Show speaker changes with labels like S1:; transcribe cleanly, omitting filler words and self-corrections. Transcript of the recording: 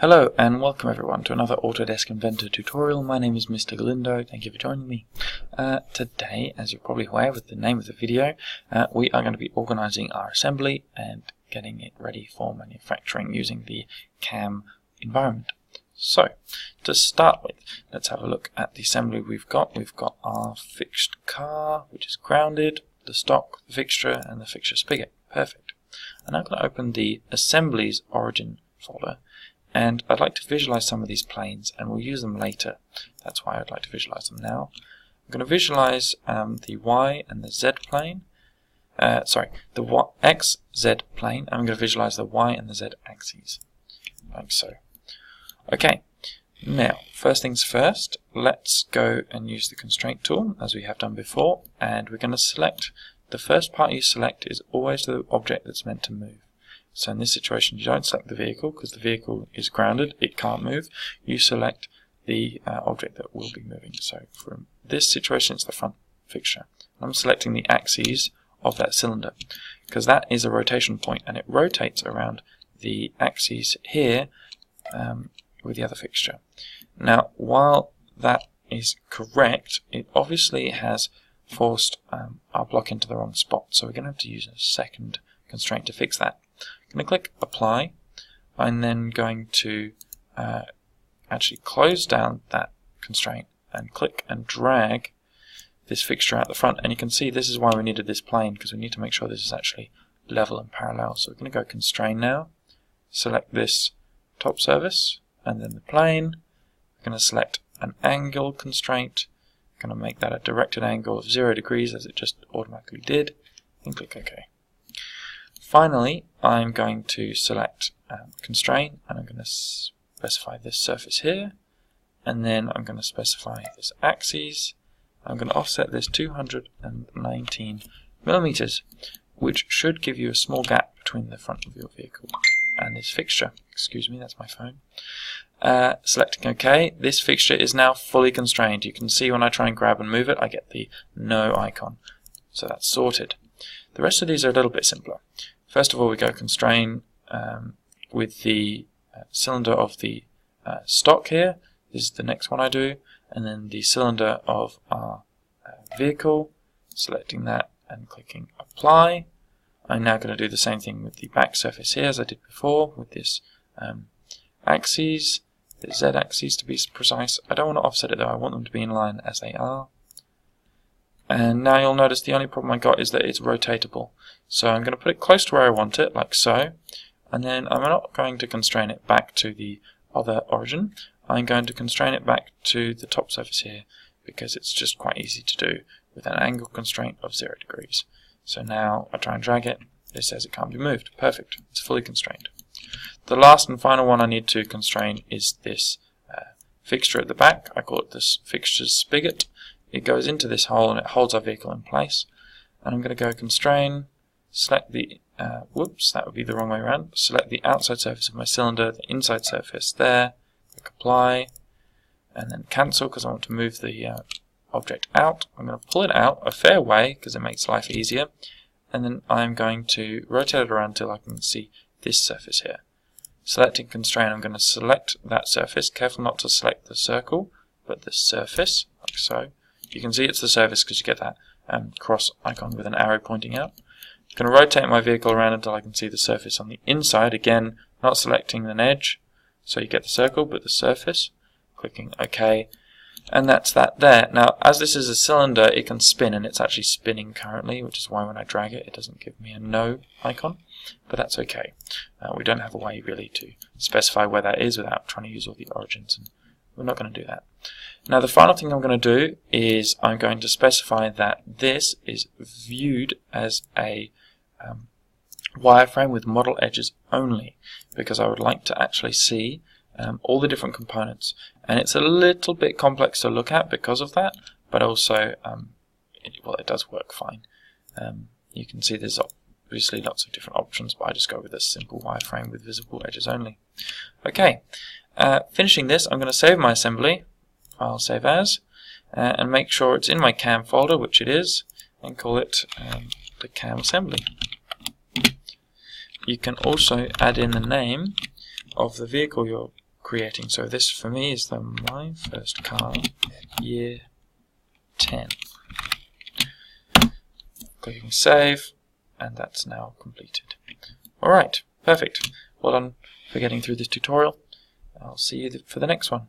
S1: Hello and welcome everyone to another Autodesk Inventor tutorial. My name is Mr. Galindo. Thank you for joining me. Today, as you're probably aware with the name of the video, we are going to be organizing our assembly and getting it ready for manufacturing using the CAM environment. So, to start with, let's have a look at the assembly we've got. We've got our fixed car, which is grounded, the stock, the fixture, and the fixture spigot. Perfect. I'm now going to open the Assemblies Origin folder. And I'd like to visualize some of these planes, and we'll use them later. That's why I'd like to visualize them now. I'm going to visualize the Y and the Z plane. The X, Z plane. I'm going to visualize the Y and the Z axes, like so. Okay, now, first things first, let's go and use the Constraint Tool, as we have done before, and we're going to select, the first part you select is always the object that's meant to move. So in this situation, you don't select the vehicle because the vehicle is grounded, it can't move. You select the object that will be moving. So for this situation, it's the front fixture. I'm selecting the axes of that cylinder because that is a rotation point and it rotates around the axes here with the other fixture. Now, while that is correct, it obviously has forced our block into the wrong spot. So we're going to have to use a second constraint to fix that. I'm going to click Apply. I'm then going to actually close down that constraint and click and drag this fixture out the front. And you can see this is why we needed this plane, because we need to make sure this is actually level and parallel. So we're going to go Constrain now, select this top surface and then the plane. We're going to select an angle constraint. I'm going to make that a directed angle of 0 degrees as it just automatically did, and click OK. Finally, I'm going to select Constrain, and I'm going to specify this surface here, and then I'm going to specify this axis. I'm going to offset this 219 millimeters, which should give you a small gap between the front of your vehicle and this fixture. Excuse me, that's my phone. Selecting OK, this fixture is now fully constrained. You can see when I try and grab and move it, I get the no icon. So that's sorted. The rest of these are a little bit simpler. First of all, we go Constrain with the cylinder of the stock here. This is the next one I do. And then the cylinder of our vehicle, selecting that and clicking Apply. I'm now going to do the same thing with the back surface here as I did before with this axes, the Z axis to be precise. I don't want to offset it though, I want them to be in line as they are. And now you'll notice the only problem I got is that it's rotatable. So I'm going to put it close to where I want it, like so. And then I'm not going to constrain it back to the other origin. I'm going to constrain it back to the top surface here because it's just quite easy to do with an angle constraint of 0 degrees. So now I try and drag it. It says it can't be moved. Perfect. It's fully constrained. The last and final one I need to constrain is this fixture at the back. I call it this fixture's spigot. It goes into this hole and it holds our vehicle in place. And I'm going to go Constrain, select the, whoops, that would be the wrong way around. Select the outside surface of my cylinder, the inside surface there, click Apply, and then Cancel because I want to move the object out. I'm going to pull it out a fair way because it makes life easier. And then I'm going to rotate it around until I can see this surface here. Selecting Constrain, I'm going to select that surface. Careful not to select the circle, but the surface, like so. You can see it's the surface because you get that cross icon with an arrow pointing out. I'm going to rotate my vehicle around until I can see the surface on the inside. Again, not selecting an edge, so you get the circle, but the surface. Clicking OK. And that's that there. Now, as this is a cylinder, it can spin, and it's actually spinning currently, which is why when I drag it, it doesn't give me a no icon. But that's okay. We don't have a way really to specify where that is without trying to use all the origins, and we're not going to do that. Now the final thing I'm going to do is I'm going to specify that this is viewed as a wireframe with model edges only, because I would like to actually see all the different components. And it's a little bit complex to look at because of that, but also, it does work fine. You can see there's obviously lots of different options, but I just go with a simple wireframe with visible edges only. Okay, finishing this, I'm going to save my assembly. File Save As, and make sure it's in my CAM folder, which it is, and call it the CAM assembly. You can also add in the name of the vehicle you're creating. So this for me is my first car, year 10. Clicking save, and that's now completed. Alright, perfect. Well done for getting through this tutorial. I'll see you for the next one.